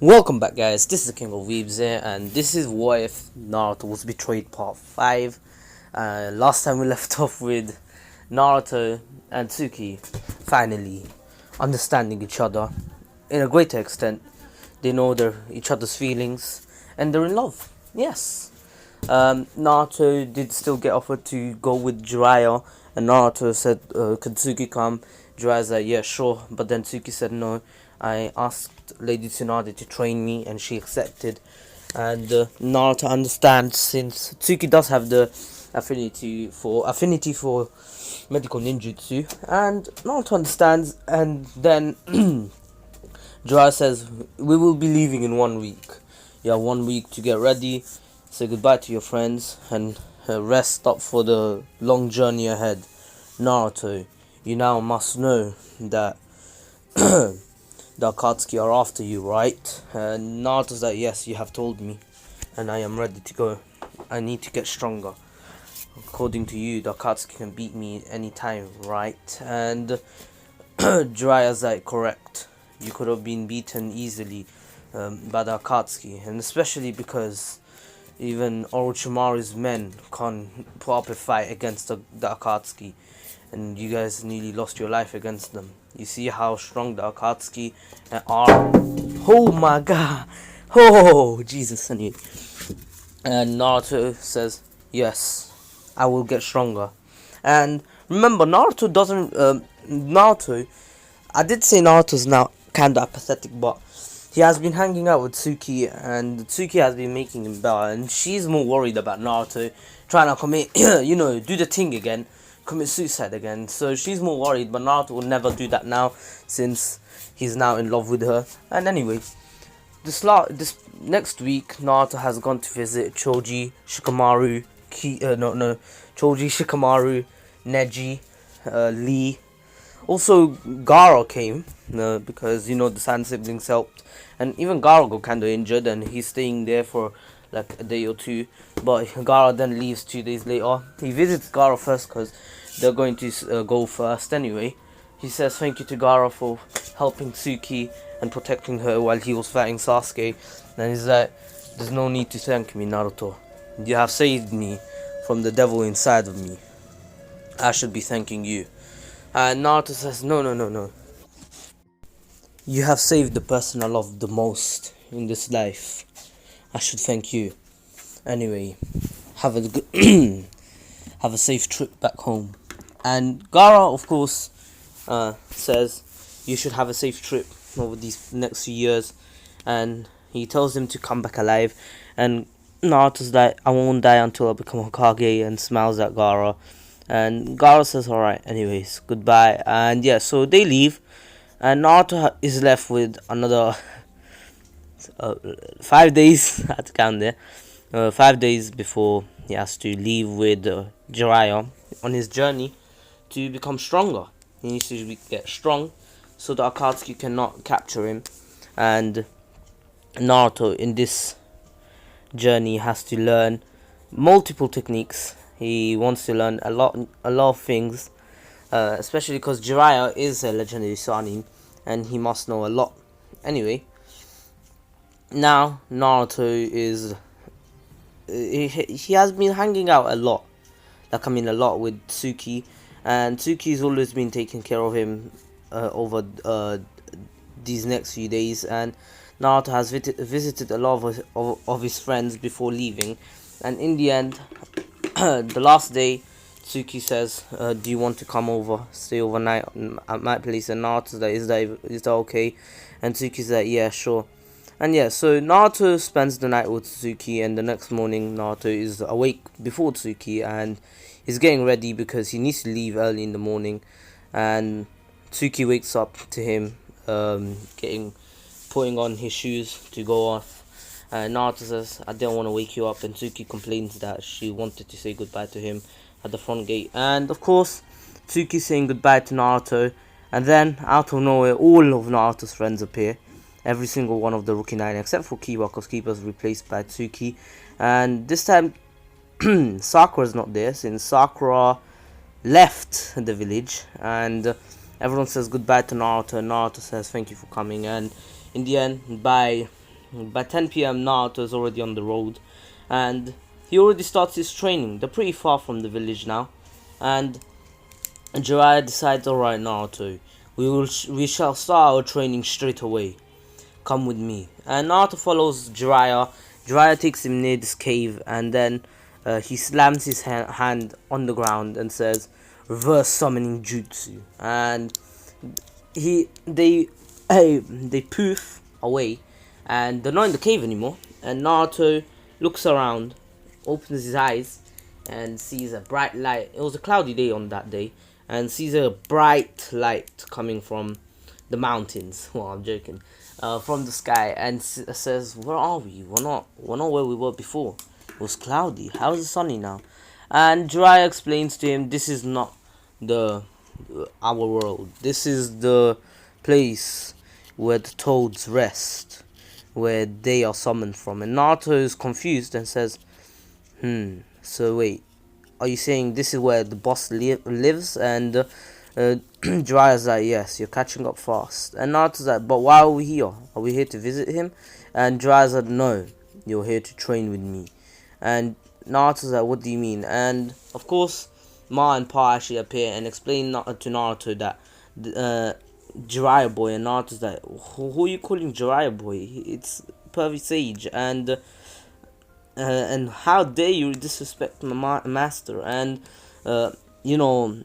Welcome back, guys. This is the King of Weebs here, and this is What If Naruto Was Betrayed Part 5. Last time we left off with Naruto and Tsuki finally understanding each other in a greater extent. They know each other's feelings, and they're in love. Yes. Naruto did still get offered to go with Jiraiya, and Naruto said, could Tsuki come? Jiraiya's like, yeah, sure, but then Tsuki said no. I asked Lady Tsunade to train me, and she accepted. And Naruto understands, since Tsuki does have the affinity for medical ninjutsu, and Naruto understands. And then Jiraiya says, we will be leaving in 1 week. You have 1 week to get ready, say goodbye to your friends, and rest up for the long journey ahead. Naruto, you now must know that the Akatsuki are after you, right? And Naruto's like, yes, you have told me, and I am ready to go. I need to get stronger. According to you, the Akatsuki can beat me anytime, right? And Jiraiya's like, correct. You could have been beaten easily by the Akatsuki, and especially because even Orochimaru's men can't put up a fight against the Akatsuki, and you guys nearly lost your life against them. You see how strong the Akatsuki are. Oh my god. Oh, Jesus. And Naruto says, yes, I will get stronger. And remember, Naruto doesn't... Naruto... I did say Naruto's now kind of apathetic, but he has been hanging out with Tsuki, and Tsuki has been making him better, and she's more worried about Naruto trying to commit, do the thing again, commit suicide again. So she's more worried, but Naruto will never do that now, since he's now in love with her. And anyway, this next week, Naruto has gone to visit Choji, Shikamaru, Choji, Shikamaru, Neji, Lee. Also, Gaara came, because, the Sand siblings helped. And even Gaara got kind of injured, and he's staying there for like a day or two. But Gaara then leaves 2 days later. He visits Gaara first, because they're going to go first anyway. He says thank you to Gaara for helping Tsuki and protecting her while he was fighting Sasuke. And he's like, there's no need to thank me, Naruto. You have saved me from the devil inside of me. I should be thanking you. And Naruto says, no. You have saved the person I love the most in this life. I should thank you. Anyway, have a good have a safe trip back home. And Gaara, of course, says you should have a safe trip over these next few years. And he tells him to come back alive. And Naruto's like, I won't die until I become Hokage, and smiles at Gaara. And Gaara says, alright, anyways, goodbye. And yeah, so they leave. And Naruto is left with another 5 days. I had to count there. 5 days before he has to leave with Jiraiya on his journey to become stronger. He needs to get strong so the Akatsuki cannot capture him. And Naruto in this journey has to learn multiple techniques. He wants to learn a lot of things, especially because Jiraiya is a legendary Sanin, and he must know a lot. Anyway, now Naruto is he has been hanging out a lot, a lot with Tsuki, and Tsuki's always been taking care of him over these next few days. And Naruto has visited a lot of his friends before leaving, and in the end, the last day, Tsuki says, do you want to come over, stay overnight at my place? And Naruto's like, is that okay? And Tsuki's like, yeah, sure. And yeah, so Naruto spends the night with Tsuki, and the next morning Naruto is awake before Tsuki, and he's getting ready because he needs to leave early in the morning. And Tsuki wakes up to him putting on his shoes to go off. Naruto says, I didn't want to wake you up, and Tsuki complains that she wanted to say goodbye to him at the front gate. And of course, Tsuki saying goodbye to Naruto, and then out of nowhere, all of Naruto's friends appear. Every single one of the Rookie 9, except for Kiba, because Kiba's replaced by Tsuki. And this time, Sakura's not there, since Sakura left the village. And everyone says goodbye to Naruto, and Naruto says thank you for coming. And in the end, by By 10 p.m. Naruto is already on the road, and he already starts his training. They're pretty far from the village now, and Jiraiya decides, alright Naruto, we shall start our training straight away. Come with me. And Naruto follows Jiraiya. Jiraiya takes him near this cave, and then he slams his hand on the ground and says, "Reverse summoning jutsu." And they poof away, and they're not in the cave anymore. And Naruto looks around, opens his eyes, and sees a bright light. It was a cloudy day on that day, and sees a bright light coming from the mountains. Well, I'm joking. From the sky, and says, "Where are we? We're not where we were before. It was cloudy. How is it sunny now?" And Jiraiya explains to him, "This is not the our world. This is the place where the toads rest, where they are summoned from." And Naruto is confused and says, so wait, are you saying this is where the boss lives?" And Jiraiya's like, "Yes, you're catching up fast." And Naruto's like, "But why are we here? Are we here to visit him?" And Jiraiya's like, "No, you're here to train with me." And Naruto's like, "What do you mean?" And of course, Ma and Pa actually appear and explain to Naruto that Jiraiya boy. And Naruto's like, who are you calling Jiraiya boy? It's Pervy Sage. And how dare you disrespect my master? And you know,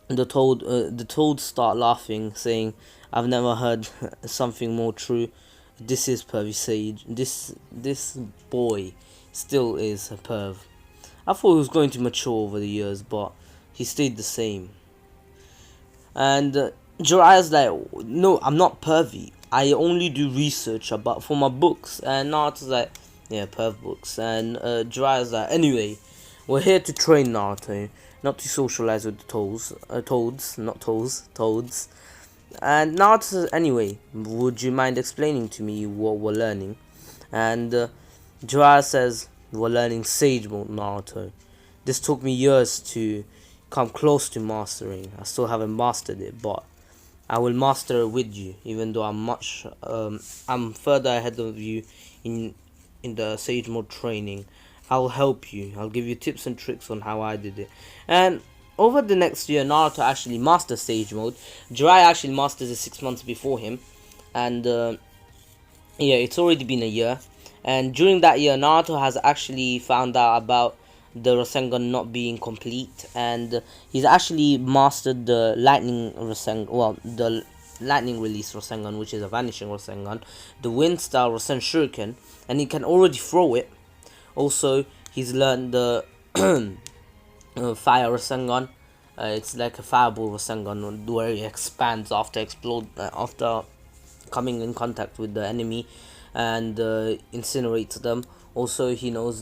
the toads start laughing, saying, "I've never heard something more true. This is Pervy Sage. This boy still is a perv." I thought he was going to mature over the years, but he stayed the same. And Jiraiya's like, "No, I'm not pervy. I only do research for my books." And Naruto's like, "Yeah, perv books." And Jiraiya's like, "Anyway, we're here to train Naruto, not to socialize with the toads. And Naruto says, "Anyway, would you mind explaining to me what we're learning?" And Jiraiya says, "We're learning Sage Mode, Naruto. This took me years to come close to mastering. I still haven't mastered it, but I will master it with you, even though I'm further ahead of you in the Sage Mode training. I'll help you. I'll give you tips and tricks on how I did it." And over the next year, Naruto actually masters Sage Mode. Jiraiya actually masters it 6 months before him. And yeah, it's already been a year. And during that year, Naruto has actually found out about the Rasengan not being complete. And he's actually mastered the Lightning Rasengan. Well, the Lightning Release Rasengan, which is a Vanishing Rasengan. The Wind Style Rasen Shuriken. And he can already throw it. Also, he's learned the Fire Rasengan. It's like a Fireball Rasengan where he expands after coming in contact with the enemy and incinerates them. Also, he knows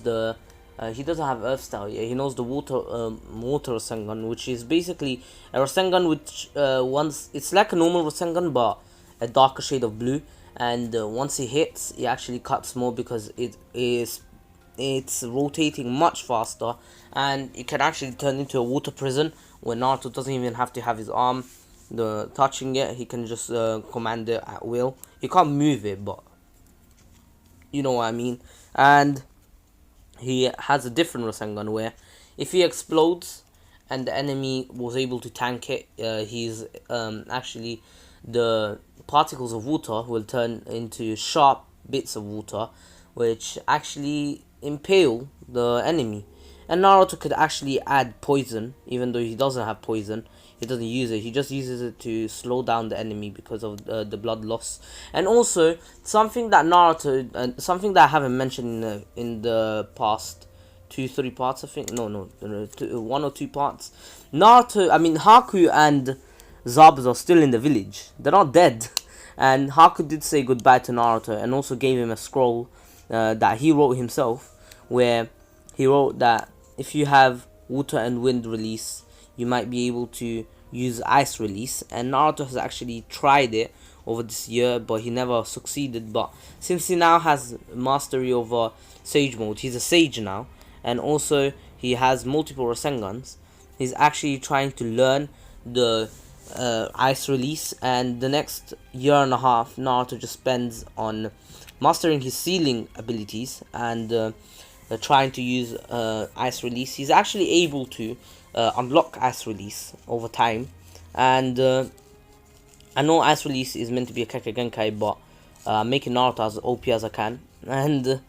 he doesn't have Earth Style yet. He knows the Water Rasengan, which is basically a Rasengan which it's like a normal Rasengan but a darker shade of blue. And once it hits, it actually cuts more because it's rotating much faster, and it can actually turn into a water prison where Naruto doesn't even have to have his arm touching it. He can just command it at will. He can't move it, but you know what I mean. And he has a different Rasengan where if he explodes and the enemy was able to tank it, he's actually the particles of water will turn into sharp bits of water which actually impale the enemy. And Naruto could actually add poison, even though he doesn't have poison. He doesn't use it. He just uses it to slow down the enemy because of the blood loss. And also something that something that I haven't mentioned in the past 2-3 parts, I think. No, 1 or 2 parts. Haku and Zabuza are still in the village. They're not dead. And Haku did say goodbye to Naruto and also gave him a scroll that he wrote himself, where he wrote that if you have water and wind release, you might be able to use ice release. And Naruto has actually tried it over this year, but he never succeeded. But since he now has mastery over Sage Mode, he's a Sage now, and also he has multiple Rasengans, he's actually trying to learn the ice release. And the next year and a half, Naruto just spends on mastering his sealing abilities and trying to use ice release, he's actually able to unlock ice release over time. And I know ice release is meant to be a Keke Genkai, but making Naruto as OP as I can. And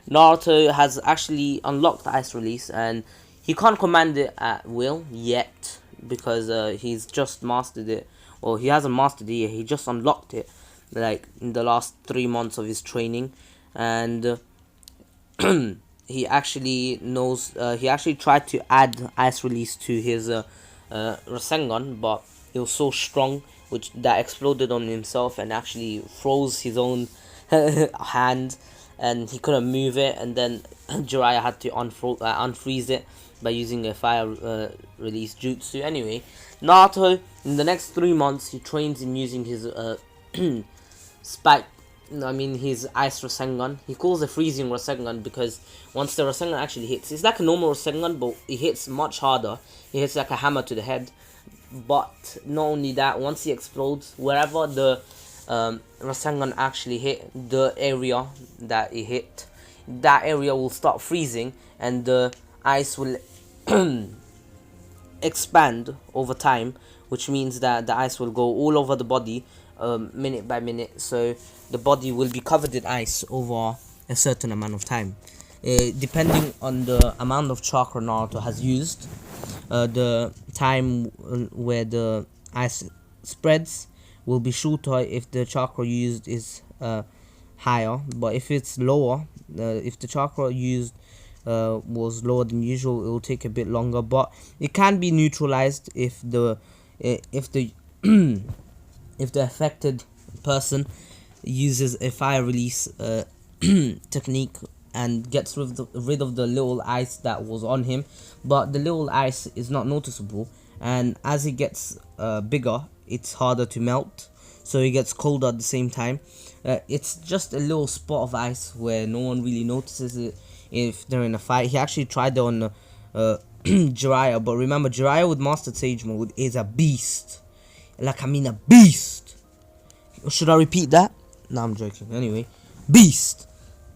Naruto has actually unlocked ice release, and he can't command it at will yet because he's just mastered it. Well, he hasn't mastered it yet, he just unlocked it like in the last 3 months of his training. And he actually knows, he actually tried to add ice release to his Rasengan, but it was so strong which that exploded on himself and actually froze his own hand, and he couldn't move it. And then Jiraiya had to unfreeze it by using a fire release jutsu. Anyway, Naruto in the next 3 months he trains in using his spike, his ice Rasengan. He calls it freezing Rasengan because once the Rasengan actually hits, it's like a normal Rasengan, but it hits much harder. It hits like a hammer to the head. But not only that, once he explodes, wherever the Rasengan actually hit, the area that it hit, that area will start freezing, and the ice will expand over time, which means that the ice will go all over the body minute by minute, so the body will be covered in ice over a certain amount of time. Depending on the amount of chakra Naruto has used, the time where the ice spreads will be shorter if the chakra used is higher, but if it's lower, if the chakra used was lower than usual, it will take a bit longer, but it can be neutralized if the if the if the affected person uses a fire release technique and gets rid of the little ice that was on him. But the little ice is not noticeable, and as it gets bigger, it's harder to melt, so it gets colder at the same time. It's just a little spot of ice where no one really notices it if they're in a fight. He actually tried it on Jiraiya, but remember, Jiraiya with Master Sage mode is a beast. A beast. Should I repeat that? No, I'm joking. Anyway, beast.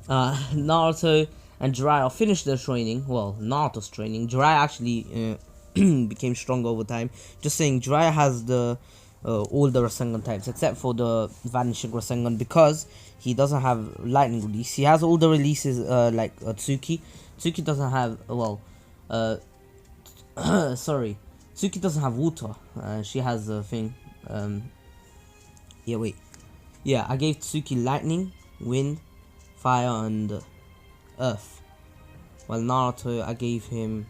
Naruto and Jiraiya finished their training. Well, Naruto's training. Jiraiya actually became stronger over time. Just saying, Jiraiya has the all the Rasengan types except for the Vanishing Rasengan, because he doesn't have lightning release. He has all the releases like Tsuki. Tsuki doesn't have, sorry, Tsuki doesn't have water. She has a thing. I gave Tsuki lightning, wind, fire, and earth. While Naruto, I gave him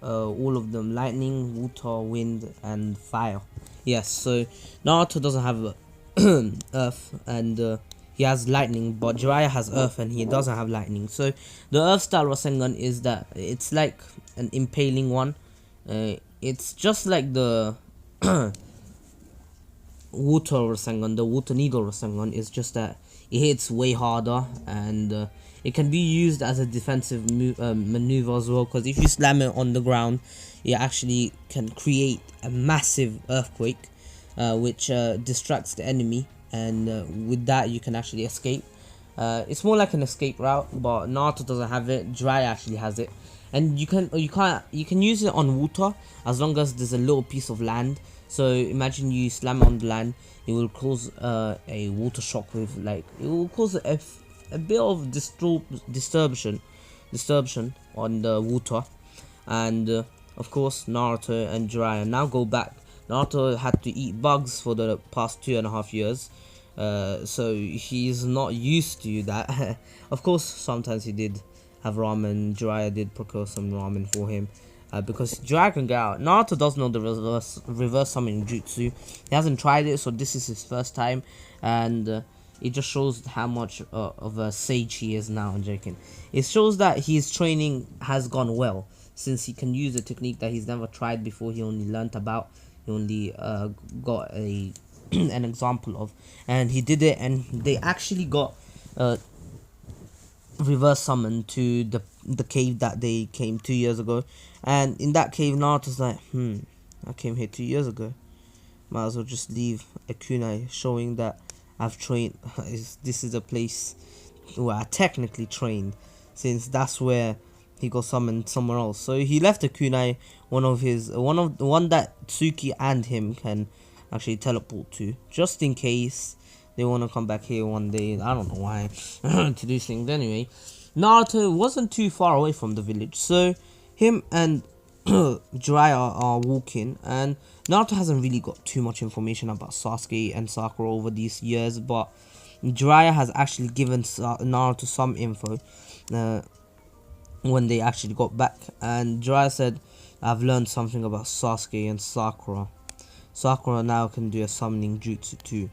all of them: lightning, water, wind, and fire. Yes, so Naruto doesn't have earth, and he has lightning, but Jiraiya has earth and he doesn't have lightning. So the earth style Rasengan is that it's like an impaling one. It's just like the water Rasengan, the water needle Rasengan, is just that it hits way harder, and it can be used as a defensive maneuver as well, because if you slam it on the ground, it actually can create a massive earthquake, which distracts the enemy, and with that you can actually escape. It's more like an escape route, but Naruto doesn't have it. Jiraiya actually has it, and you can use it on water as long as there's a little piece of land. So imagine you slam it on the land, it will cause a water shock wave, like it will cause a bit of disturbance on the water. And of course, Naruto and Jiraiya now go back. Naruto had to eat bugs for the past 2.5 years, so he's not used to that. Of course, sometimes he did have ramen. Jiraiya did procure some ramen for him, because Jiraiya can get out. Naruto does know the reverse summoning jutsu. He hasn't tried it, so this is his first time, and it just shows how much of a sage he is now. I'm joking. It shows that his training has gone well, since he can use a technique that he's never tried before. He only learnt about. He only got an example of, and he did it, and they actually got reverse summoned to the cave that they came 2 years ago. And in that cave, Naruto's like, I came here 2 years ago. Might as well just leave a kunai, showing that I've trained. This is a place where I technically trained, since that's where he got summoned somewhere else. So he left a kunai, one that Tsuki and him can actually teleport to, just in case they want to come back here one day. I don't know why to do things. Anyway, Naruto wasn't too far away from the village, so him and Jiraiya are walking, and Naruto hasn't really got too much information about Sasuke and Sakura over these years, but Jiraiya has actually given Naruto some info when they actually got back, and Jiraiya said, "I've learned something about Sasuke and Sakura. Sakura now can do a summoning jutsu too.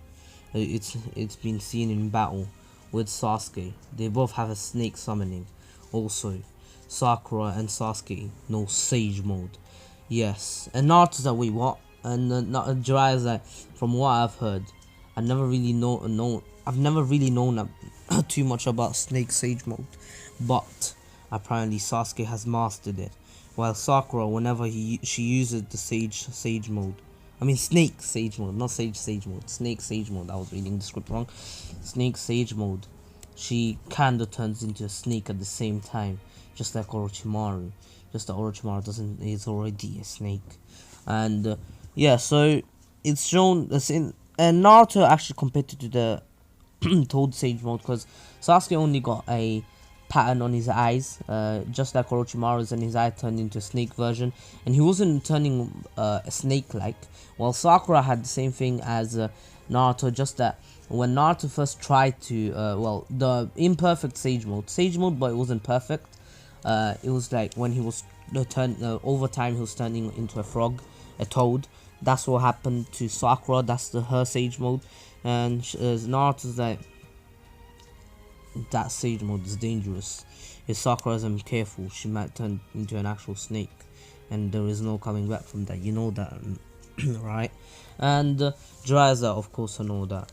It's been seen in battle with Sasuke. They both have a snake summoning. Also, Sakura and Sasuke know Sage mode. Yes." And Naruto's like, "Wait, what?" And Jiraiya's like, "From what I've heard, I've never really known too much about Snake Sage mode, but apparently Sasuke has mastered it, while Sakura, whenever she uses the Sage mode, I mean Snake Sage mode, not Sage mode, Snake Sage mode. I was reading the script wrong. Snake Sage mode, she kinda turns into a snake at the same time, just like Orochimaru. Just that Orochimaru is already a snake." And yeah, so it's shown and Naruto actually compared to the Toad Sage mode, because Sasuke only got a pattern on his eyes, just like Orochimaru's, and his eye turned into a snake version, and he wasn't turning a snake like, while Sakura had the same thing as Naruto, just that when Naruto first tried to the imperfect Sage mode, but it wasn't perfect. It was like when he was over time he was turning into a frog, a toad. That's what happened to Sakura. That's her Sage mode, and Naruto's like, that Sage mode is dangerous. If Sakura isn't careful, she might turn into an actual snake, and there is no coming back from that. You know that, right? And Jiraiya's like, "Of course I know that.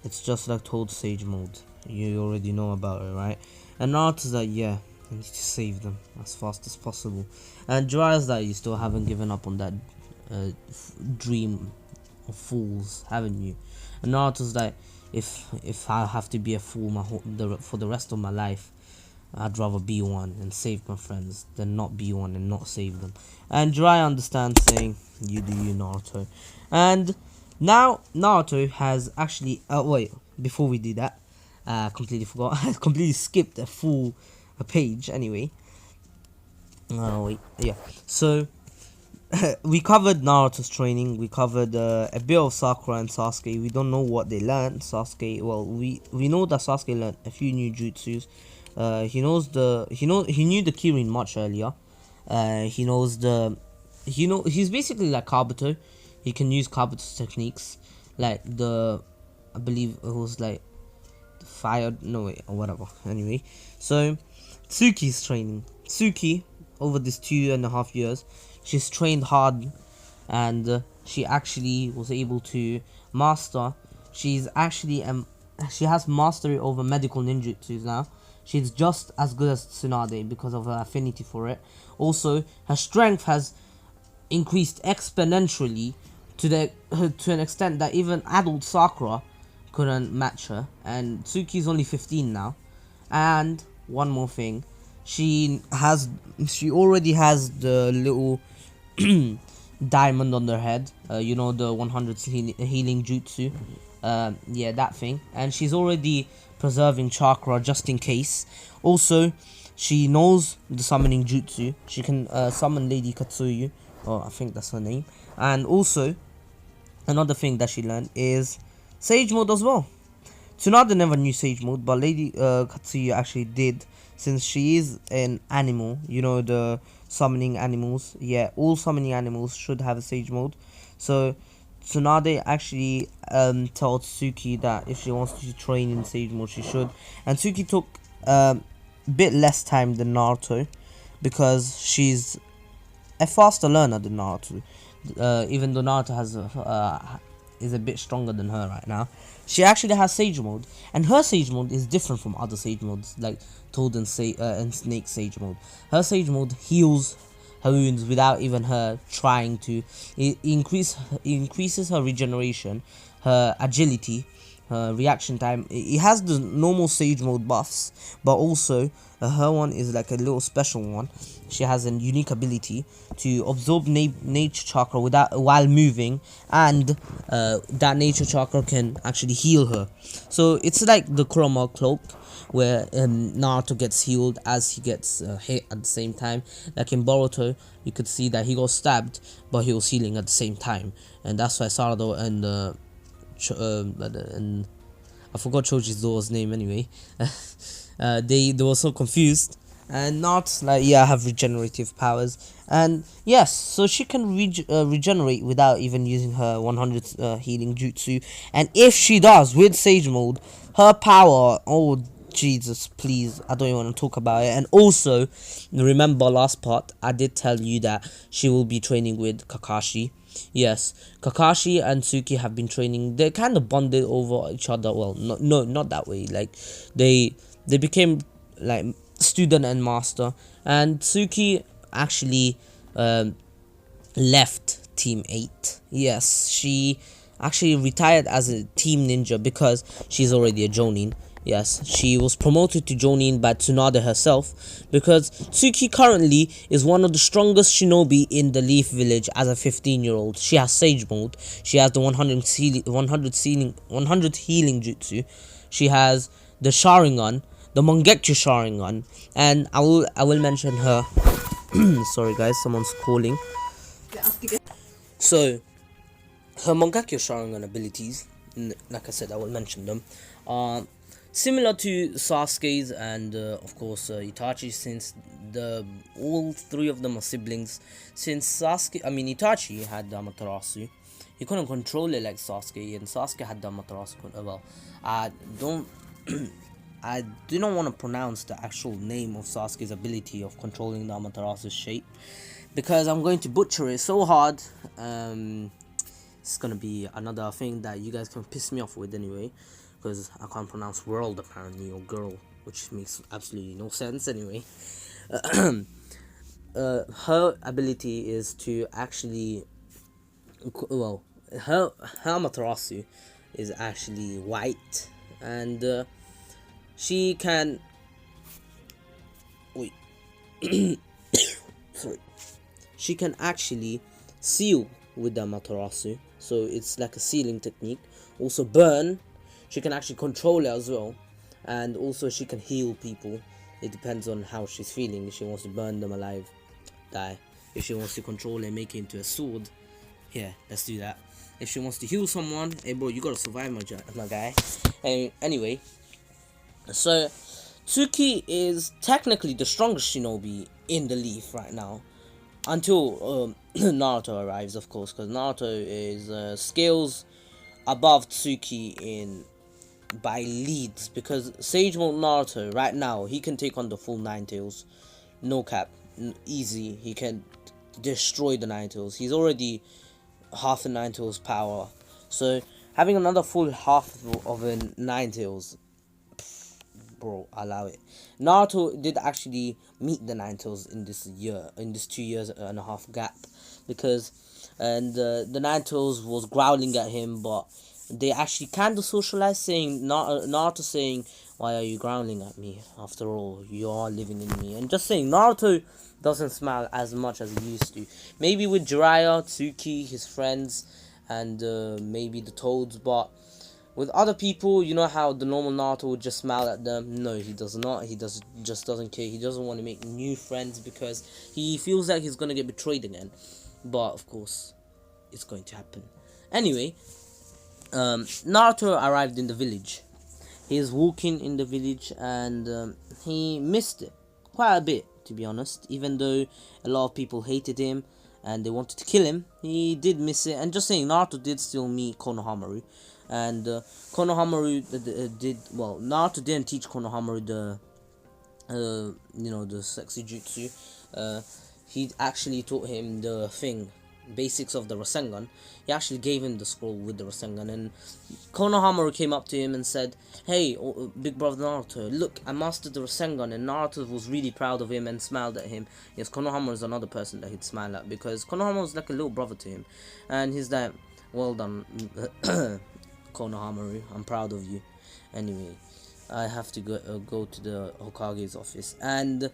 It's just like Toad Sage mode. You already know about it, right?" And Naruto's like, "Yeah, I need to save them as fast as possible." And Jiraiya's like, "You still haven't given up on that dream of fools, haven't you?" And Naruto's like, if I have to be a fool for the rest of my life, I'd rather be one and save my friends than not be one and not save them." And Jiraiya understands, saying, "You do you, Naruto." And now Naruto has actually wait, before we do that, completely forgot. I completely skipped a page anyway. Oh wait, yeah. So we covered Naruto's training. We covered a bit of Sakura and Sasuke. We don't know what they learned. Sasuke, well, we know that Sasuke learned a few new jutsus. He knew the Kirin much earlier. He's basically like Kabuto. He can use Kabuto's techniques, like I believe it was like the fire. No wait, or whatever. Anyway, so Tsuki's training. Tsuki, over these 2.5 years, she's trained hard, and she actually was able to master. She has mastery over medical ninjutsus now. She's just as good as Tsunade because of her affinity for it. Also, her strength has increased exponentially to an extent that even adult Sakura couldn't match her. And Tsuki's only 15 now. And one more thing, she already has the little diamond on their head, the 100 healing jutsu, yeah, that thing, and she's already preserving chakra just in case. Also, she knows the summoning jutsu. She can summon Lady Katsuyu, I think that's her name. And also, another thing that she learned is Sage mode as well. Tsunade never knew Sage mode, but Lady Katsuyu actually did, since she is an animal, the summoning animals. Yeah, all summoning animals should have a Sage mode. So Tsunade actually told Tsuki that if she wants to train in Sage mode, she should. And Tsuki took a bit less time than Naruto, because she's a faster learner than Naruto. Even though Naruto is a bit stronger than her right now, she actually has Sage mode, and her Sage mode is different from other Sage modes like Toad and Snake Sage mode. Her Sage mode heals her wounds without even her trying to. It increases her regeneration, her agility, her reaction time. It has the normal Sage Mode buffs, but also her one is like a little special one. She has a unique ability to absorb nature chakra while moving, and that nature chakra can actually heal her. So it's like the Kurama cloak, where Naruto gets healed as he gets hit at the same time. Like in Boruto, you could see that he got stabbed, but he was healing at the same time, and that's why Sarado and I forgot Choji's daughter's name anyway. They were so confused, and not like, yeah, have regenerative powers, and yes, so she can regenerate without even using her 100 healing jutsu. And if she does with Sage Mode, her power, oh Jesus, please, I don't even want to talk about it. And also, remember last part, I did tell you that she will be training with Kakashi. Yes, Kakashi and Tsuki have been training. They kind of bonded over each other. Well, no, not that way. Like they became like student and master. And Tsuki actually left Team 8. Yes, she actually retired as a team ninja because she's already a Jonin. Yes, she was promoted to Jonin by Tsunade herself, because Tsuki currently is one of the strongest shinobi in the Leaf Village as a 15-year-old. She has Sage Mode. She has the 100 healing jutsu. She has the Sharingan, the Mangekyo Sharingan, and I will mention her. Sorry guys, someone's calling. So her Mangekyo Sharingan abilities, like I said, I will mention them. Similar to Sasuke's and of course Itachi, since all three of them are siblings. Since Itachi had the Amaterasu, he couldn't control it like Sasuke, and Sasuke had the Amaterasu. Well, I don't I do not want to pronounce the actual name of Sasuke's ability of controlling the Amaterasu's shape, because I'm going to butcher it so hard. It's gonna be another thing that you guys can piss me off with anyway, because I can't pronounce world apparently, or girl, which makes absolutely no sense anyway. Her ability is to actually, well, her Amaterasu is actually white, and she can, wait, sorry, she can actually seal with the Amaterasu, so it's like a sealing technique. Also burn. She can actually control it as well, and also she can heal people. It depends on how she's feeling. If she wants to burn them alive, die. If she wants to control it and make it into a sword, yeah, let's do that. If she wants to heal someone, hey bro, you gotta survive, my guy. And anyway, so Tsuki is technically the strongest shinobi in the Leaf right now, until Naruto arrives, of course, because Naruto is scales above Tsuki in by leads, because Sage Mode Naruto right now, he can take on the full Nine Tails, no cap, easy. He can destroy the Nine Tails. He's already half the Nine Tails power, so having another full half of a Nine Tails, bro, allow it. Naruto did actually meet the Nine Tails in this 2 years and a half gap, because the Nine Tails was growling at him, but they actually kind of socialized, saying Naruto saying, "Why are you growling at me? After all, you are living in me." And just saying, Naruto doesn't smile as much as he used to. Maybe with Jiraiya, Tsuki, his friends, and maybe the Toads, but with other people, you know how the normal Naruto would just smile at them? No, he does not. He just doesn't care. He doesn't want to make new friends because he feels like he's gonna get betrayed again. But of course, it's going to happen. Anyway, Naruto arrived in the village. He is walking in the village, and he missed it quite a bit, to be honest. Even though a lot of people hated him and they wanted to kill him, he did miss it. And just saying, Naruto did still meet Konohamaru. And Konohamaru Naruto didn't teach Konohamaru the sexy jutsu. He actually taught him the basics of the Rasengan. He actually gave him the scroll with the Rasengan, and Konohamaru came up to him and said, "Hey, big brother Naruto, look, I mastered the Rasengan." And Naruto was really proud of him and smiled at him. Yes, Konohamaru is another person that he'd smile at, because Konohamaru was like a little brother to him, and he's like, "Well done." Konohamaru. I'm proud of you. Anyway, I have to go to the Hokage's office, and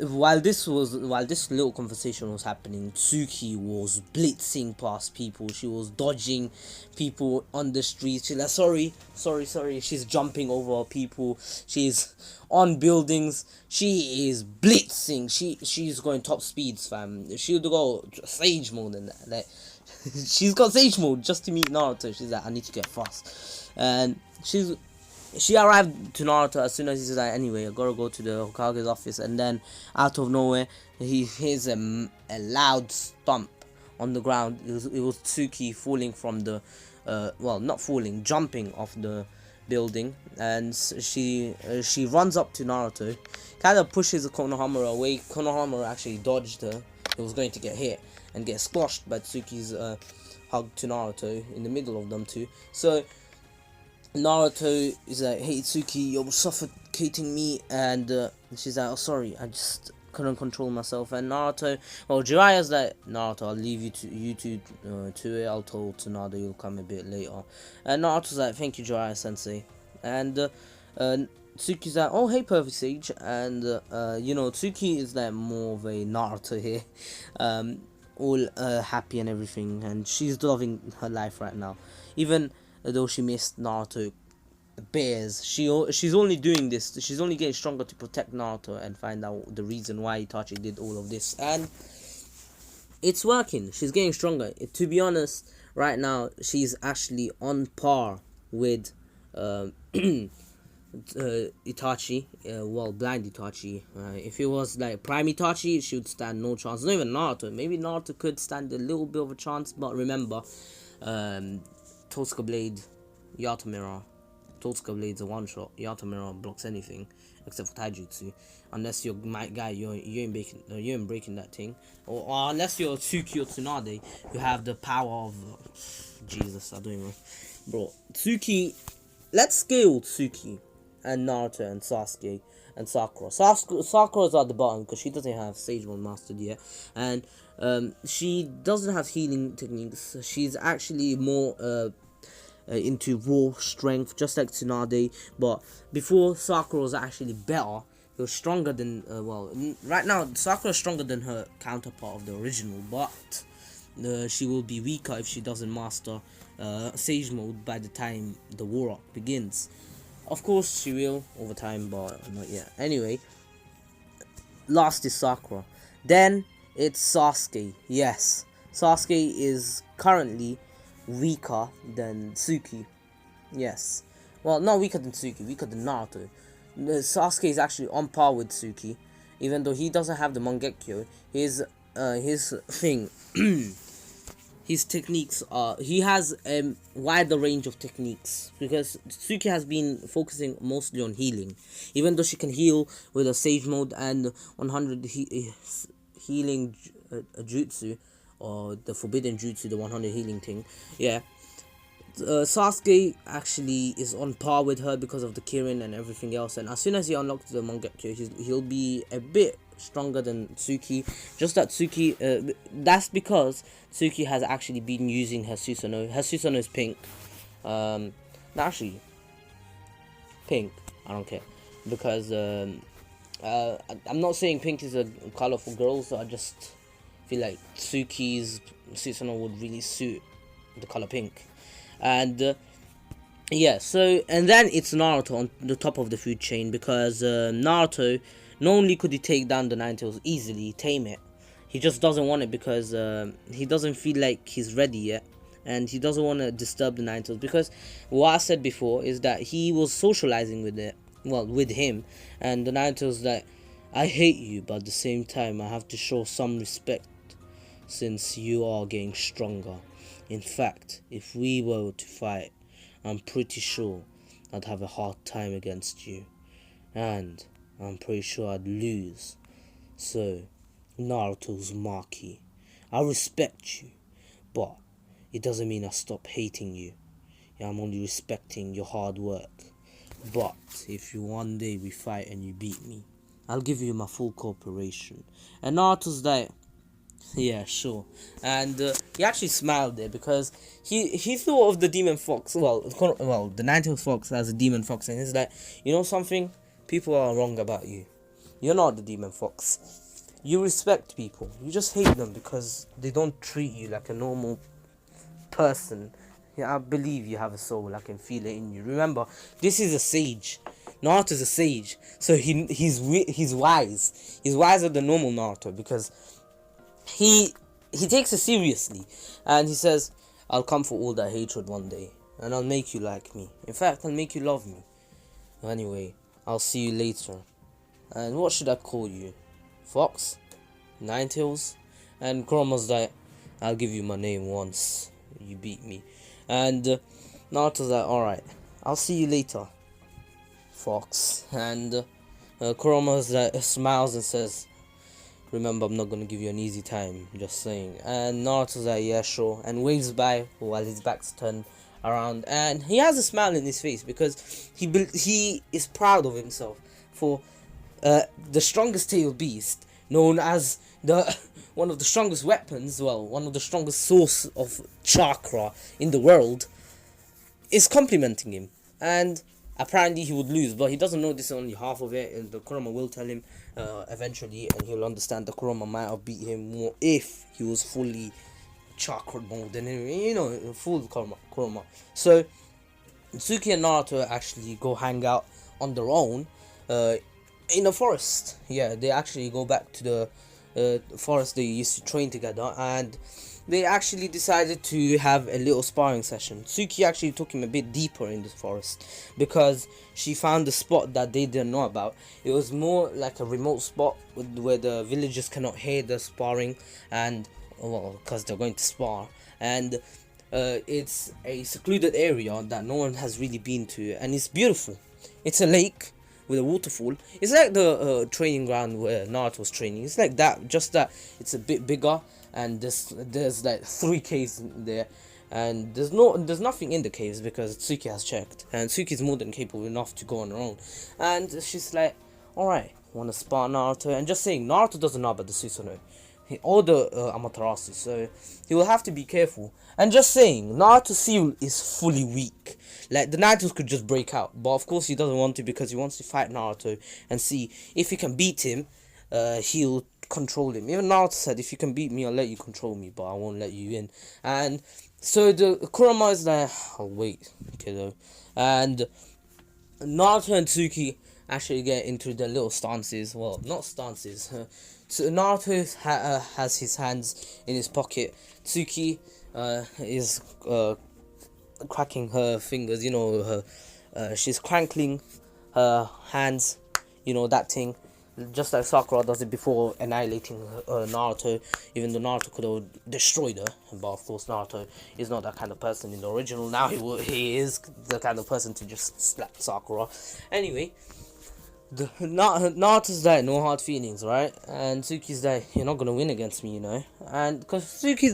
while this little conversation was happening, Tsuki was blitzing past people. She was dodging people on the street. She's like, sorry. She's jumping over people. She's on buildings. She is blitzing. She's going top speeds, fam. She would go sage mode and that. Like, she's got sage mode just to meet Naruto. She's like, I need to get fast, and she arrived to Naruto as soon as he's like, anyway, I gotta go to the Hokage's office, and then out of nowhere, he hears a loud stomp on the ground. It was Tsuki falling from the, well, not falling, jumping off the building, and she runs up to Naruto, kind of pushes Konohamaru away. Konohamaru actually dodged her. He was going to get hit and get squashed by Tsuki's hug to Naruto in the middle of them two. So Naruto is like, hey Tsuki, you're suffocating me, and she's like, oh sorry, I just couldn't control myself. And Naruto, well, Jiraiya's like, Naruto, I'll leave you to it. I'll tell Tsunade you'll come a bit later. And Naruto's like, thank you, Jiraiya sensei. And Tsuki's like, oh hey Perfect Sage. And you know, Tsuki is like more of a Naruto here, all happy and everything, and she's loving her life right now, even though she missed Naruto bears. She's only doing this, she's only getting stronger to protect Naruto and find out the reason why Itachi did all of this, and it's working. She's getting stronger. To be honest, right now she's actually on par with Itachi, well, blind Itachi. If it was like Prime Itachi, she would stand no chance. Not even Naruto. Maybe Naruto could stand a little bit of a chance, but remember, Totsuka Blade, Yatomira. Totsuka Blade's a one-shot. Yatomira blocks anything except for Taijutsu. Unless you're my guy, you ain't breaking that thing. Or unless you're Tsuki or Tsunade, you have the power of Jesus. I don't even, bro. Tsuki, let's scale Tsuki and Naruto and Sasuke and Sakura. Sakura's at the bottom because she doesn't have Sage Mode mastered yet, and she doesn't have healing techniques. She's actually more into raw strength, just like Tsunade. But before, Sakura was actually better. He was stronger than well, right now Sakura is stronger than her counterpart of the original, but she will be weaker if she doesn't master Sage Mode by the time the war arc begins. Of course she will over time, but not yet. Anyway, last is Sakura. Then it's Sasuke. Yes, Sasuke is currently weaker than Tsuki. Yes, well, not weaker than Tsuki, weaker than Naruto. Sasuke is actually on par with Tsuki, even though he doesn't have the Mangekyo. His thing, his techniques are, he has a wider range of techniques, because Tsuki has been focusing mostly on healing, even though she can heal with a Sage Mode and 100 healing jutsu, or the forbidden jutsu, the 100 healing thing. Yeah, Sasuke actually is on par with her because of the Kirin and everything else, and as soon as he unlocks the Mangekyo, he'll be a bit stronger than Tsuki. Just that Tsuki, that's because Tsuki has actually been using her Susanoo. Her Susanoo is pink. Actually, pink. I don't care, because I'm not saying pink is a color for girls. I just feel like Tsuki's Susanoo would really suit the color pink. And yeah, so, and then it's Naruto on the top of the food chain, because Naruto, not only could he take down the Nine-Tails easily, tame it, he just doesn't want it because he doesn't feel like he's ready yet, and he doesn't want to disturb the Nine-Tails, because what I said before is that he was socializing with it, well, with him, and the Nine-Tails like, I hate you, but at the same time I have to show some respect since you are getting stronger. In fact, if we were to fight, I'm pretty sure I'd have a hard time against you, and I'm pretty sure I'd lose. So, Naruto's Maki, I respect you, but it doesn't mean I stop hating you. Yeah, I'm only respecting your hard work. But if you one day we fight and you beat me, I'll give you my full cooperation. And Naruto's like, Yeah, sure. And he actually smiled there because he thought of the demon fox. Well, the Ninetales fox as a demon fox, and he's like, you know something, people are wrong about you. You're not the demon fox. You respect people. You just hate them because they don't treat you like a normal person. Yeah, I believe you have a soul. I can feel it in you. Remember, this is a sage. Naruto's a sage, so he's wise. He's wiser than normal Naruto because he takes it seriously, and he says, "I'll come for all that hatred one day, and I'll make you like me. In fact, I'll make you love me. Anyway, I'll see you later. And what should I call you? Fox? Ninetales?" And Kuroma's like, "I'll give you my name once you beat me." And Naruto's like, "Alright, I'll see you later, Fox." And Kuroma's like, smiles and says, "Remember, I'm not gonna give you an easy time, just saying." And Naruto's like, "Yeah, sure," and waves by while his back's turned around, and he has a smile in his face because he is proud of himself for the strongest tail beast, known as the one of the strongest weapons, well, one of the strongest source of chakra in the world, is complimenting him. And apparently he would lose, but he doesn't know this is only half of it, and the Kurama will tell him eventually, and he'll understand the Kurama might have beat him more if he was fully chakra mode, and you know, full Kurama. So Tsuki and Naruto actually go hang out on their own in a forest. Yeah, they actually go back to the forest they used to train together, and they actually decided to have a little sparring session. Tsuki actually took him a bit deeper in the forest because she found a spot that they didn't know about. It was more like a remote spot where the villagers cannot hear the sparring, and well, because they're going to spar, and it's a secluded area that no one has really been to, and it's beautiful. It's a lake with a waterfall. It's like the training ground where Naruto was training. It's like that, just that it's a bit bigger, and there's like 3 caves in there, and there's nothing in the caves because Tsuki has checked, and Tsuki's more than capable enough to go on her own. And she's like, "Alright, wanna spar Naruto?" And just saying, Naruto doesn't know about the Susanoo or the Amaterasu, so he will have to be careful. And just saying, Naruto's seal is fully weak. Like, the Ninetales could just break out, but of course he doesn't want to because he wants to fight Naruto and see if he can beat him. He'll control him. Even Naruto said, "If you can beat me, I'll let you control me, but I won't let you in." And so the Kurama is like, "I'll wait, kiddo." And Naruto and Tsuki actually get into their little stances. Well, not stances. So Naruto has his hands in his pocket. Tsuki is cracking her fingers. You know, she's crankling her hands. You know, that thing. Just like Sakura does it before annihilating Naruto, even though Naruto could have destroyed her. But of course, Naruto is not that kind of person in the original. Now he is the kind of person to just slap Sakura. Anyway, Naruto's like, "No hard feelings, right?" And Tsuki's like, "You're not gonna win against me, you know." And because Tsuki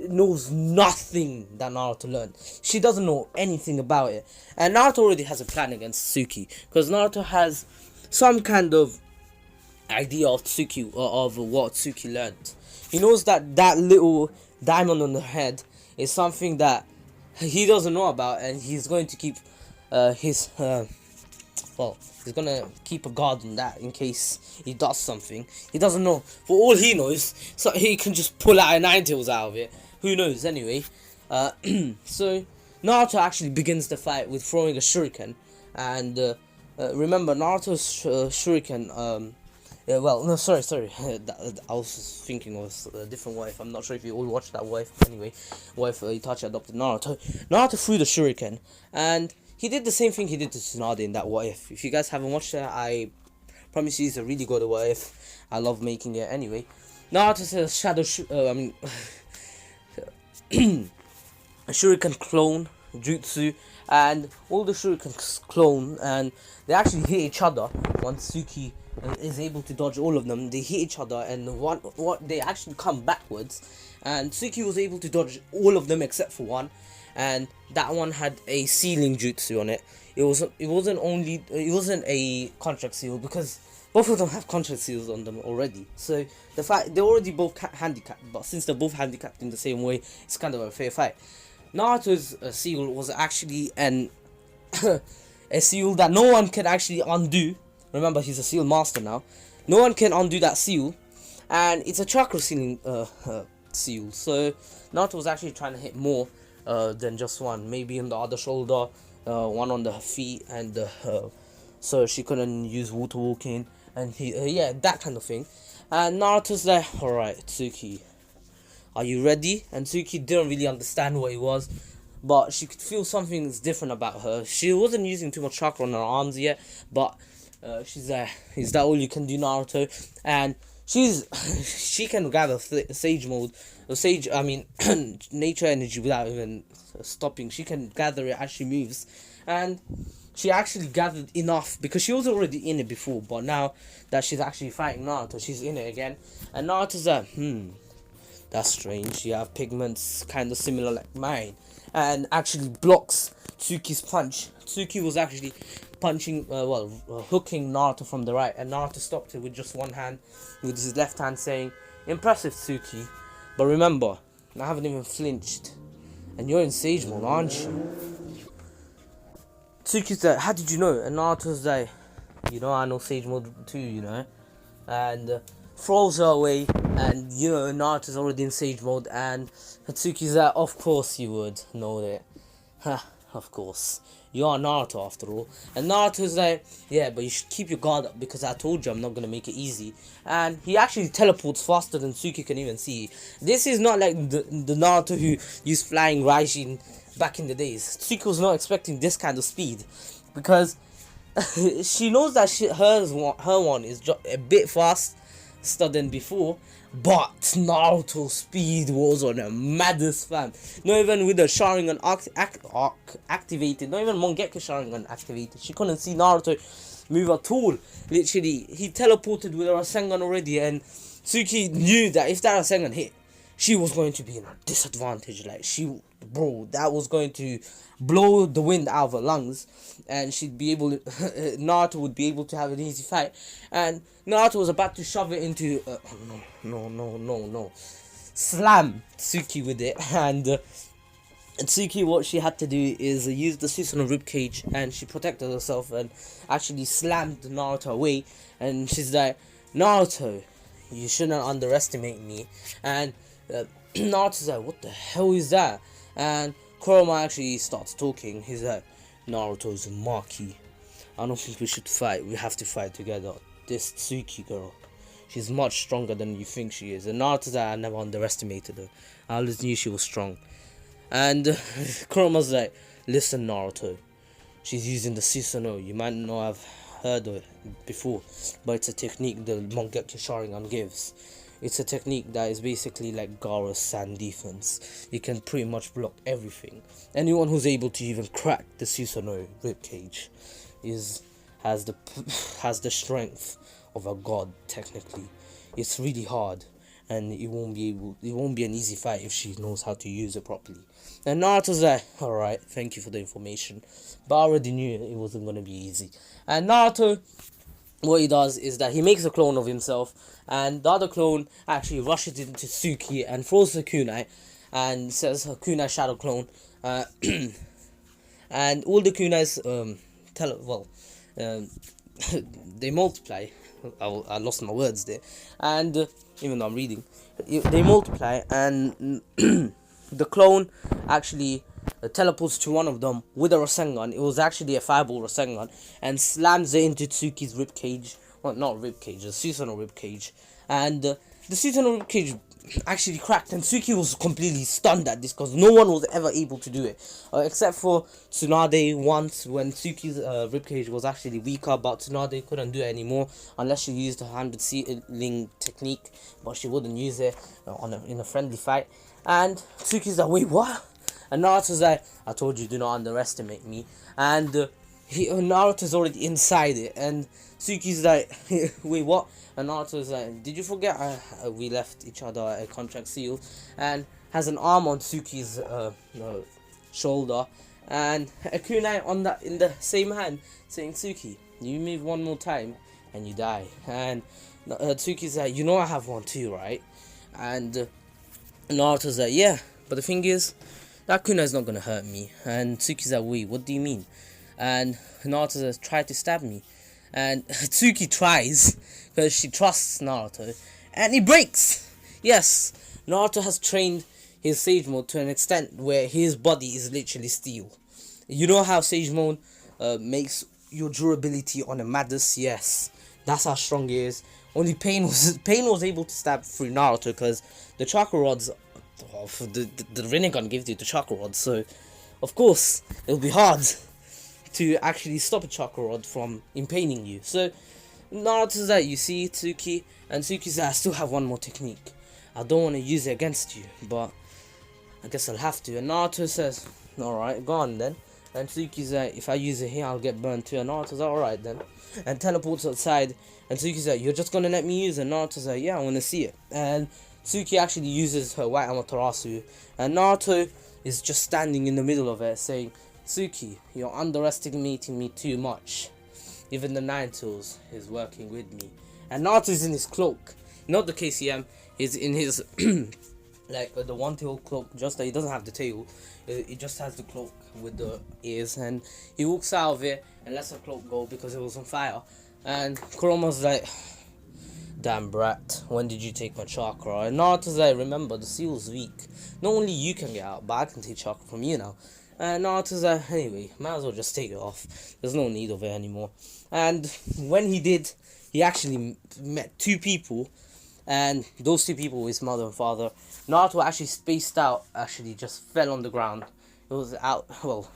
knows nothing that Naruto learned. She doesn't know anything about it. And Naruto already has a plan against Tsuki, because Naruto has some kind of idea of Tsuki, of what Tsuki learned. He knows that that little diamond on the head is something that he doesn't know about, and he's going to keep he's gonna keep a guard on that in case he does something. He doesn't know. For all he knows, so he can just pull out a Ninetales out of it. Who knows? Anyway, so Naruto actually begins the fight with throwing a shuriken, and remember, Naruto's shuriken. Well, no, sorry. I was thinking of a different wife. I'm not sure if you all watched that wife. Anyway, wife Itachi adopted Naruto. Naruto threw the shuriken, and he did the same thing he did to Tsunade in that what if. If you guys haven't watched it, I promise you it's a really good what if. I love making it. Anyway, Naruto says shadow. A shuriken clone jutsu, and all the shurikens clone, and they actually hit each other. Once Tsuki is able to dodge all of them, they hit each other, and what they actually come backwards, and Tsuki was able to dodge all of them except for one, and that one had a sealing jutsu on it. It wasn't a contract seal, because both of them have contract seals on them already. So the fact they're already both handicapped, but since they're both handicapped in the same way, it's kind of a fair fight. Naruto's seal was actually an a seal that no one can actually undo. Remember, he's a seal master now. No one can undo that seal, and it's a chakra sealing seal. So Naruto was actually trying to hit more than just one. Maybe on the other shoulder, one on the feet, and so she couldn't use water walking, and yeah, that kind of thing. And Naruto's like, alright, Tsuki, are you ready? And Tsuki didn't really understand what it was, but she could feel something's different about her. She wasn't using too much chakra on her arms yet, but she's like, is that all you can do, Naruto? And she can gather sage mode, nature energy without even stopping. She can gather it as she moves, and she actually gathered enough because she was already in it before, but now that she's actually fighting Naruto, she's in it again. And Naruto's like, that's strange. You have pigments kind of similar like mine, and actually blocks Tsuki's punch. Tsuki was actually punching, hooking Naruto from the right, and Naruto stopped it with just one hand, with his left hand, saying, "Impressive, Tsuki. But remember, I haven't even flinched, and you're in Sage Mode, aren't you?" Tsuki's like, "How did you know?" And Naruto's like, I know Sage Mode too, and throws her away, and Naruto's already in Sage Mode, and Tsuki's like, "Of course you would know that." Ha, of course. You are Naruto after all. And Naruto's like, "Yeah, but you should keep your guard up because I told you I'm not gonna make it easy." And he actually teleports faster than Tsuki can even see. This is not like the Naruto who used flying Raijin back in the days. Tsuki was not expecting this kind of speed, because she knows that her one is a bit faster than before, but Naruto's speed was on a maddest, fam. Not even with the Sharingan activated, not even Mangekyo Sharingan activated, she couldn't see Naruto move at all. Literally, he teleported with her Rasengan already, and Tsuki knew that if that Rasengan hit, she was going to be in a disadvantage. Like, that was going to blow the wind out of her lungs, and Naruto would be able to have an easy fight. And Naruto was about to shove it into, no, slam Tsuki with it, and Tsuki, what she had to do is use the Susanoo ribcage, and she protected herself and actually slammed Naruto away. And she's like, "Naruto, you shouldn't underestimate me." And Naruto's like, "What the hell is that?" And Kurama actually starts talking. He's like, "Naruto's a Maki. I don't think we should fight. We have to fight together. This Tsuki girl, she's much stronger than you think she is." And Naruto's like, "I never underestimated her. I always knew she was strong." And Kurama's like, "Listen, Naruto, she's using the Susanoo. You might not have heard of it before, but it's a technique the Mangekyo Sharingan gives. It's a technique that is basically like Gaara's sand defense. You can pretty much block everything. Anyone who's able to even crack the Susanoo ribcage has the strength of a god. Technically, it's really hard, and it won't be an easy fight if she knows how to use it properly." And Naruto's like, "Alright, thank you for the information, but I already knew it wasn't gonna be easy." And Naruto, what he does is that he makes a clone of himself, and the other clone actually rushes into Tsuki and throws the kunai, and says her kunai shadow clone, and all the kunais they multiply. I lost my words there, and even though I'm reading, they multiply, and the clone actually teleports to one of them with a Rasengan. It was actually a fireball Rasengan, and slams it into Tsuki's ribcage. Well, not ribcage, the Susanoo ribcage. And the Susanoo ribcage actually cracked, and Tsuki was completely stunned at this because no one was ever able to do it, except for Tsunade once, when Tsuki's ribcage was actually weaker, but Tsunade couldn't do it anymore unless she used her handed sealing technique, but she wouldn't use it in a friendly fight. And Tsuki's like, "Wait, what?" And Naruto's like, "I told you, do not underestimate me." And Naruto's already inside it, and Tsuki's like, "Wait, what?" And Naruto's like, "Did you forget we left each other a contract seal?" And has an arm on Tsuki's shoulder, and a kunai in the same hand, saying, "Tsuki, you move one more time, and you die. And Tsuki's like, you know I have one too, right? And Naruto's like, yeah, but the thing is, that kunai's not gonna hurt me. And Tsuki's like, wait, what do you mean? And Naruto's like, try to stab me. And Tsuki tries, because she trusts Naruto, and he breaks! Yes, Naruto has trained his Sage Mode to an extent where his body is literally steel. You know how Sage Mode makes your durability on a Madus? Yes, that's how strong he is. Only Pain was able to stab through Naruto because the chakra rods, the Rinnegan gives you the chakra rods, so of course it'll be hard to actually stop a chakra rod from impaling you. So Naruto's like, you see Tsuki, and Tsuki's like, I still have one more technique. I don't want to use it against you, but I guess I'll have to. And Naruto says, alright, go on then. And Tsuki's like, if I use it here, I'll get burned too. And Naruto's like, alright then. And teleports outside. And Tsuki's like, you're just gonna let me use it? And Naruto's like, yeah, I wanna see it. And Tsuki actually uses her white Amaterasu. And Naruto is just standing in the middle of it saying, Tsuki, you're underestimating me too much. Even the Nine Tails is working with me. And Naruto's in his cloak. Not the KCM, he's in his like the one tail cloak, just that he doesn't have the tail. He just has the cloak with the ears, and he walks out of it and lets the cloak go because it was on fire. And Kuroma's like, damn brat, when did you take my chakra? And Naruto's like, remember, the seal's weak. Not only you can get out, but I can take chakra from you now. And Naruto's like, anyway, might as well just take it off. There's no need of it anymore. And when he did, he actually met two people. And those two people were his mother and father. Naruto actually spaced out, actually just fell on the ground. It was out, well,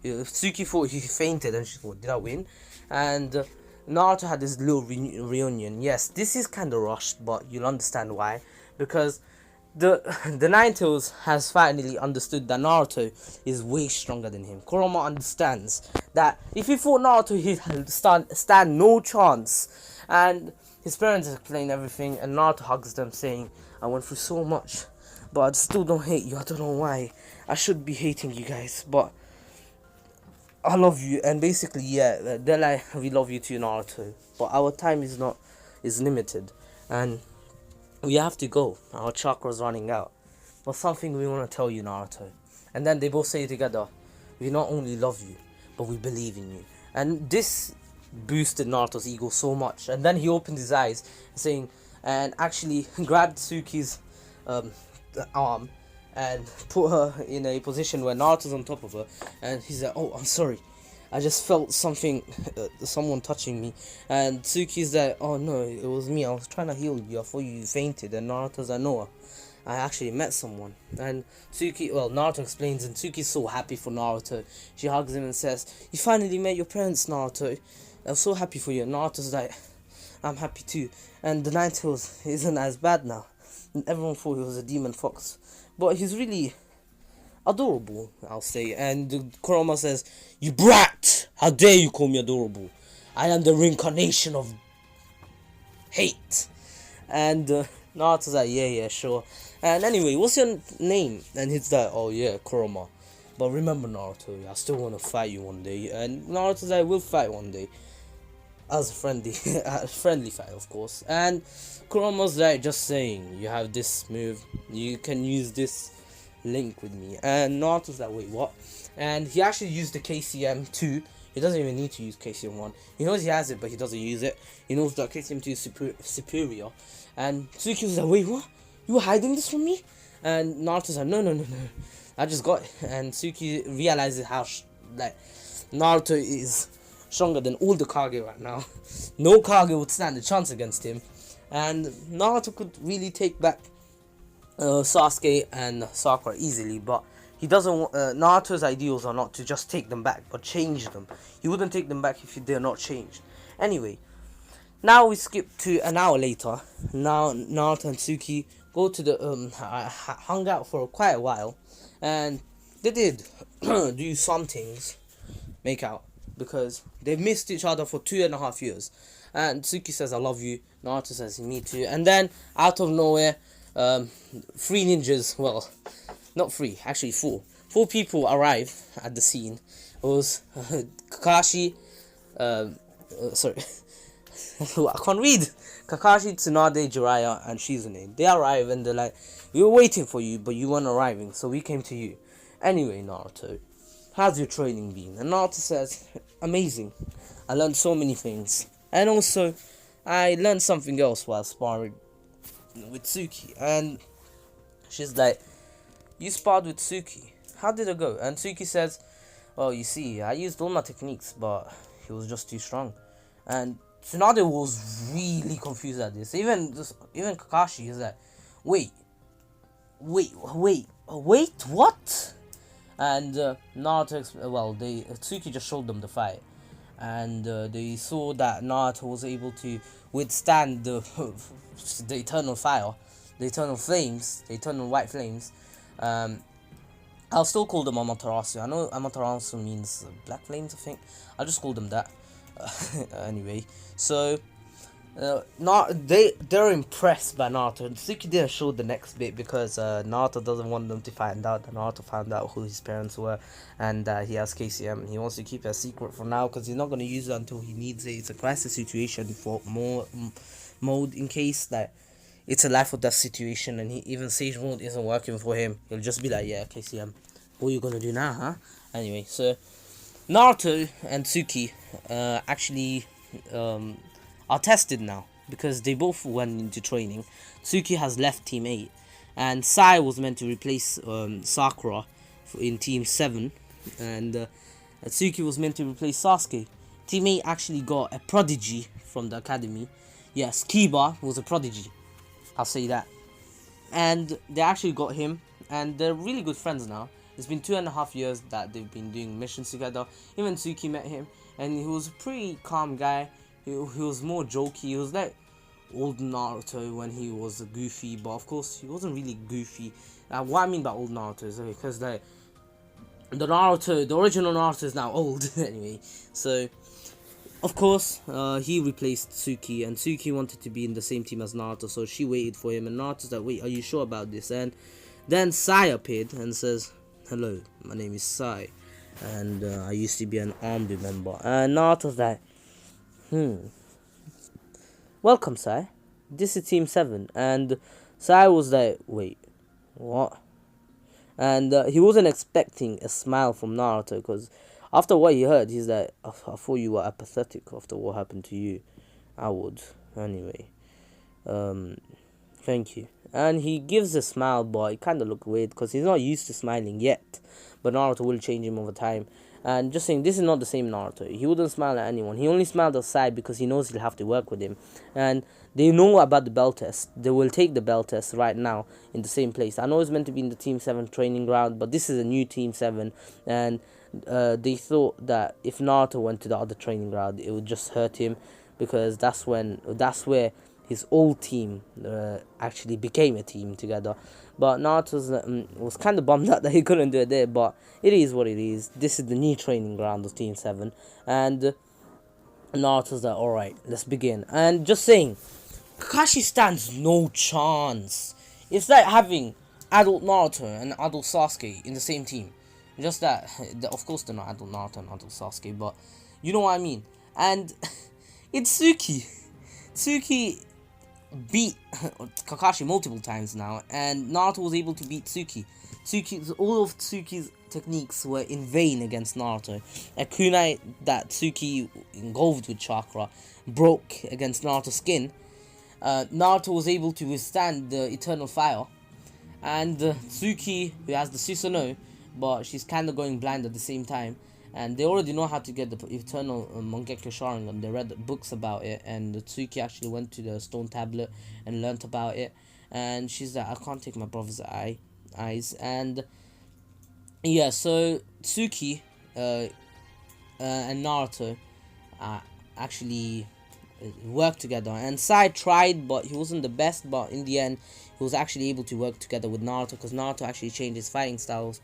Tsuki thought he fainted and she thought, did I win? And Naruto had this little reunion. Yes, this is kind of rushed, but you'll understand why. Because the Nine Tails has finally understood that Naruto is way stronger than him. Kurama understands that if he fought Naruto, he'd stand no chance. And his parents explain everything, and Naruto hugs them, saying, I went through so much, but I still don't hate you. I don't know why. I should be hating you guys, but I love you. And basically, yeah, they're like, we love you too, Naruto, but our time is limited, and we have to go. Our chakra's running out. But something we want to tell you, Naruto. And then they both say together, we not only love you, but we believe in you. And this boosted Naruto's ego so much. And then he opened his eyes, saying, and actually grabbed Tsuki's arm and put her in a position where Naruto's on top of her. And he's like, oh, I'm sorry, I just felt something, someone touching me. And Tsuki's like, oh no, it was me, I was trying to heal you, I thought you fainted. And Naruto's like, no, I actually met someone. And Naruto explains, and Tsuki's so happy for Naruto. She hugs him and says, you finally met your parents, Naruto. I'm so happy for you. And Naruto's like, I'm happy too. And the Nine Tails isn't as bad now. And everyone thought he was a demon fox, but he's really adorable, I'll say. And Kurama says, you brat! How dare you call me adorable? I am the reincarnation of hate. And Naruto's like, yeah, sure. And anyway, what's your name? And he's like, oh yeah, Kurama. But remember, Naruto, I still want to fight you one day. And Naruto's like, we'll fight one day. As a friendly fight, of course. And Kurama's like, just saying, you have this move, you can use this link with me. And Naruto's like, wait, what? And he actually used the KCM 2. He doesn't even need to use KCM 1. He knows he has it, but he doesn't use it. He knows that KCM 2 is superior. And Tsuki was like, wait, what? You were hiding this from me? And Naruto's like, no. I just got it. And Tsuki realizes how Naruto is stronger than all the Kage right now. No Kage would stand a chance against him. And Naruto could really take back Sasuke and Sakura easily, but he doesn't want, Naruto's ideals are not to just take them back, but change them. He wouldn't take them back if they're not changed. Anyway, now we skip to an hour later. Now Naruto and Tsuki go to the hung out for quite a while, and they did do some things, make out, because they've missed each other for 2.5 years. And Tsuki says, I love you. Naruto says, me too. And then, out of nowhere, 3 ninjas, well, not 3, actually 4. 4 people arrive at the scene. It was Kakashi, I can't read. Kakashi, Tsunade, Jiraiya, and Shizune. They arrive and they're like, we were waiting for you, but you weren't arriving, so we came to you. Anyway, Naruto, how's your training been? And Naruto says, amazing. I learned so many things. And also, I learned something else while sparring with Tsuki. And she's like, you sparred with Tsuki. How did it go? And Tsuki says, well, you see, I used all my techniques, but he was just too strong. And Tsunade was really confused at this. Even Kakashi is like, wait, what? And Tsuki just showed them the fight, and they saw that Naruto was able to withstand the the eternal fire, the eternal flames, the eternal white flames. I'll still call them Amaterasu. I know Amaterasu means black flames, I think. I'll just call them that. Anyway, so they're impressed by Naruto. Tsuki didn't show the next bit because Naruto doesn't want them to find out that Naruto found out who his parents were, and he has KCM. He wants to keep it a secret for now because he's not going to use it until he needs it. It's a crisis situation for more mode in case that it's a life or death situation and even Sage Mode isn't working for him. He'll just be like, yeah, KCM, what are you gonna do now, huh? Anyway, so Naruto and Tsuki actually are tested now because they both went into training. Tsuki has left Team 8 and Sai was meant to replace Sakura in Team 7, and Tsuki was meant to replace Sasuke. Team 8 actually got a prodigy from the academy. Yes, Kiba was a prodigy, I'll say that. And they actually got him, and they're really good friends now. It's been 2.5 years that they've been doing missions together. Even Tsuki met him, and he was a pretty calm guy. He was more jokey. He was like old Naruto when he was goofy, but of course he wasn't really goofy. What I mean by old Naruto is because the original Naruto is now old anyway. So of course, he replaced Tsuki, and Tsuki wanted to be in the same team as Naruto, so she waited for him, and Naruto's like, wait, are you sure about this? And then Sai appeared and says, hello, my name is Sai, and I used to be an army member. And Naruto's like, welcome, Sai. This is Team 7. And Sai was like, wait, what? And he wasn't expecting a smile from Naruto, because after what he heard, he's like, I thought you were apathetic after what happened to you. I would. Anyway. Thank you. And he gives a smile, but it kind of looked weird because he's not used to smiling yet. But Naruto will change him over time. And just saying, this is not the same Naruto. He wouldn't smile at anyone. He only smiled at Sai because he knows he'll have to work with him. And they know about the bell test. They will take the bell test right now in the same place. I know it's meant to be in the Team 7 training ground, but this is a new Team 7. And they thought that if Naruto went to the other training ground, it would just hurt him, because that's where his old team actually became a team together. But Naruto was kind of bummed out that he couldn't do it there, but it is what it is. This is the new training ground of Team 7, and Naruto's like, alright, let's begin. And just saying, Kakashi stands no chance. It's like having adult Naruto and adult Sasuke in the same team. Just that, of course they're not adult Naruto and adult Sasuke, but you know what I mean. And it's Tsuki. Tsuki beat Kakashi multiple times now, and Naruto was able to beat Tsuki. All of Tsuki's techniques were in vain against Naruto. A kunai that Tsuki engulfed with chakra broke against Naruto's skin. Naruto was able to withstand the eternal fire, and Tsuki, who has the Susanoo, but she's kind of going blind at the same time, and they already know how to get the eternal Mangekyo Sharingan. They read books about it, and Tsuki actually went to the stone tablet and learnt about it, and she's like, I can't take my brother's eyes. And yeah, so Tsuki and Naruto actually worked together, and Sai tried, but he wasn't the best, but in the end he was actually able to work together with Naruto, because Naruto actually changed his fighting styles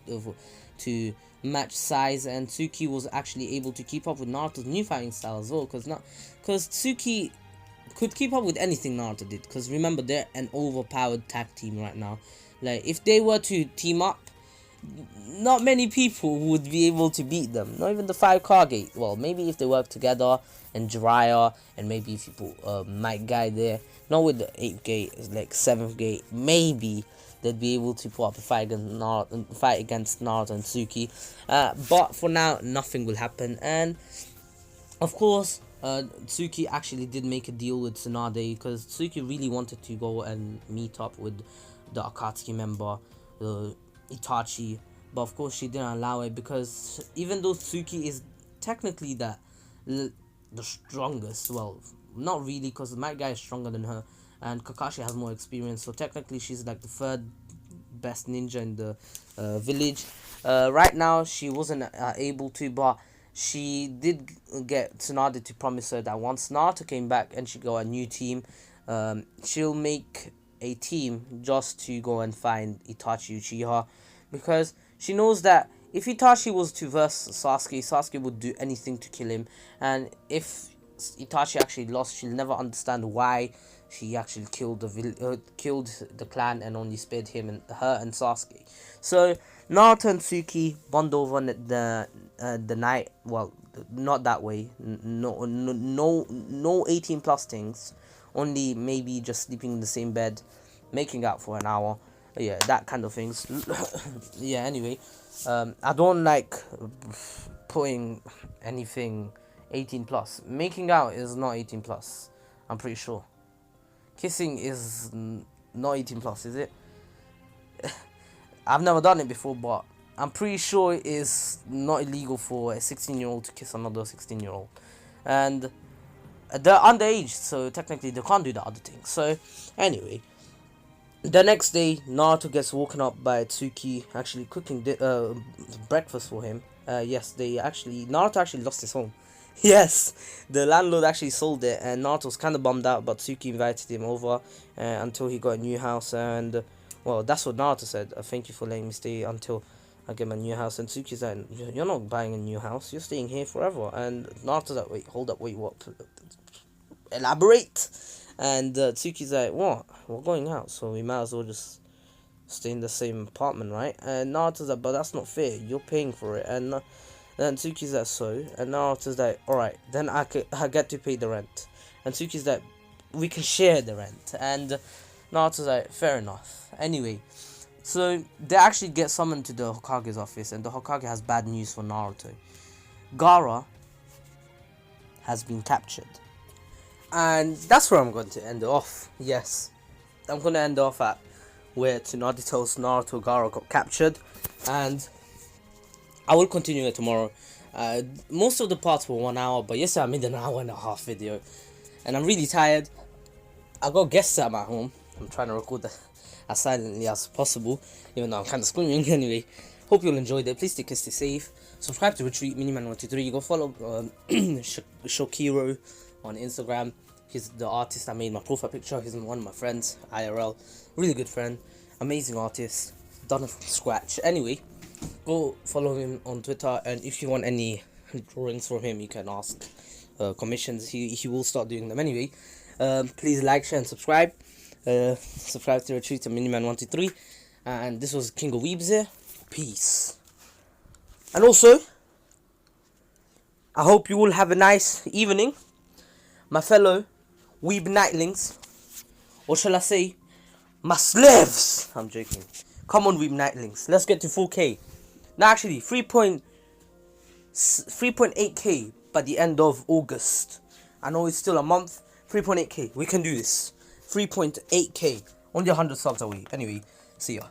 to match Sai's, and Tsuki was actually able to keep up with Naruto's new fighting style as well, because Tsuki could keep up with anything Naruto did, because remember, they're an overpowered tag team right now. Like, if they were to team up, not many people would be able to beat them. Not even the 5 car gate. Well, maybe if they work together and Jiraiya, and maybe if you put Might Guy there. Not with the 8th gate, it's like 7th gate. Maybe they'd be able to put up a fight against Naruto and Tsuki. But for now, nothing will happen. And of course, Tsuki actually did make a deal with Tsunade, because Tsuki really wanted to go and meet up with the Akatsuki member, Itachi, but of course she didn't allow it, because even though Tsuki is technically the strongest, well, not really, because the Might Guy is stronger than her, and Kakashi has more experience, so technically she's like the 3rd best ninja in the village. Right now she wasn't able to, but she did get Tsunade to promise her that once Naruto came back and she got a new team, she'll make a team just to go and find Itachi Uchiha, because she knows that if Itachi was to verse Sasuke, Sasuke would do anything to kill him, and if Itachi actually lost, she'll never understand why she actually killed the clan and only spared him and her and Sasuke. So Naruto and Tsuki bond over the night. Well, not that way. No 18 plus things. Only maybe just sleeping in the same bed, making out for an hour. Yeah, that kind of things. Yeah. Anyway, I don't like putting anything 18 plus. Making out is not 18 plus. I'm pretty sure. Kissing is not 18 plus, is it? I've never done it before, but I'm pretty sure it is not illegal for a 16-year-old to kiss another 16-year-old. And they're underage, so technically they can't do the other thing. So, anyway, the next day, Naruto gets woken up by Tsuki actually cooking breakfast for him. Yes, Naruto actually lost his home. Yes, the landlord actually sold it, and Naruto was kind of bummed out, but Tsuki invited him over until he got a new house, and well, that's what Naruto said. Thank you for letting me stay until I get my new house. And Tsuki's like, you're not buying a new house, you're staying here forever. And Naruto's like, wait, hold up, wait, what? Elaborate. And Tsuki's like, what? We're going out, so we might as well just stay in the same apartment, right? And Naruto's like, but that's not fair, you're paying for it. And then Tsuki's like, so? And Naruto's like, alright, then I get to pay the rent. And Tsuki's like, we can share the rent. And Naruto's like, fair enough. Anyway, so they actually get summoned to the Hokage's office, and the Hokage has bad news for Naruto. Gaara has been captured. And that's where I'm going to end it off. Yes, I'm going to end off at where Tsunade tells Naruto Gaara got captured, and I will continue it tomorrow. Most of the parts were 1 hour, but yesterday I made an hour and a half video, and I'm really tired. I got guests at my home. I'm trying to record that as silently as possible, even though I'm kind of screaming. Anyway, hope you all enjoyed it. Please stay safe. Subscribe to Ratreet, Miniman123. Go follow Shokiro on Instagram. He's the artist that made my profile picture. He's one of my friends, IRL. Really good friend. Amazing artist. Done it from scratch. Anyway, go follow him on Twitter. And if you want any drawings from him, you can ask commissions. He will start doing them. Anyway, please like, share, and subscribe. Subscribe to Ratreet and Miniman123. And this was King of Weebs here. Peace. And also, I hope you all have a nice evening, my fellow Weeb Nightlings, or shall I say, my slaves. I'm joking. Come on, Weeb Nightlings, let's get to 4K. No, actually, 3.8K by the end of August. I know it's still a month. 3.8K. We can do this. 3.8K. Only 100 subs away. Anyway, see ya.